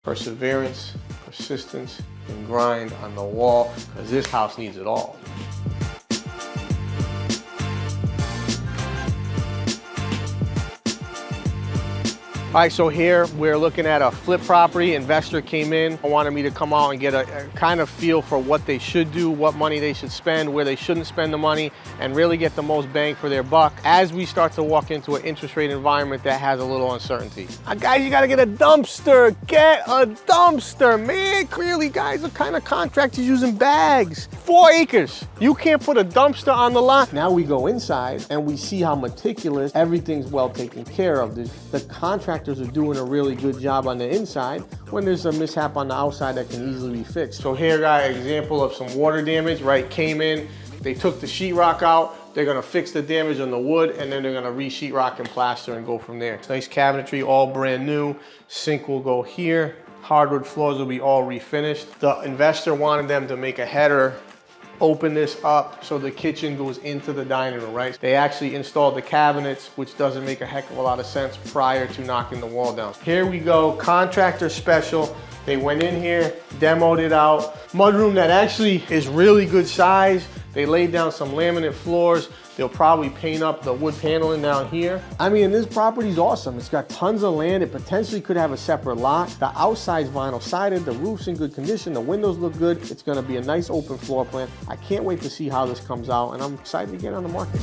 Perseverance, persistence, and grind on the wall, because this house needs it all. All right, so here we're looking at a flip property. Investor came in, wanted me to come out and get a kind of feel for what they should do, what money they should spend, where they shouldn't spend the money, and really get the most bang for their buck as we start to walk into an interest rate environment that has a little uncertainty. Guys, you gotta get a dumpster. Get a dumpster, man. Clearly, guys are kind of contractors using bags. 4 acres. You can't put a dumpster on the lot. Now we go inside and we see how meticulous everything's well taken care of. The contractors are doing a really good job on the inside when there's a mishap on the outside that can easily be fixed. So here, guys, example of some water damage, right? Came in, they took the sheetrock out, they're gonna fix the damage on the wood, and then they're gonna re-sheetrock and plaster and go from there. Nice cabinetry, all brand new. Sink will go here. Hardwood floors will be all refinished. The investor wanted them to make a header, open this up so the kitchen goes into the dining room, right? They actually installed the cabinets, which doesn't make a heck of a lot of sense prior to knocking the wall down. Here we go, Contractor Special. They went in here, demoed it out. Mudroom that actually is really good size. They laid down some laminate floors. They'll probably paint up the wood paneling down here. I mean, this property's awesome. It's got tons of land. It potentially could have a separate lot. The outside's vinyl sided. The roof's in good condition. The windows look good. It's gonna be a nice open floor plan. I can't wait to see how this comes out, and I'm excited to get on the market.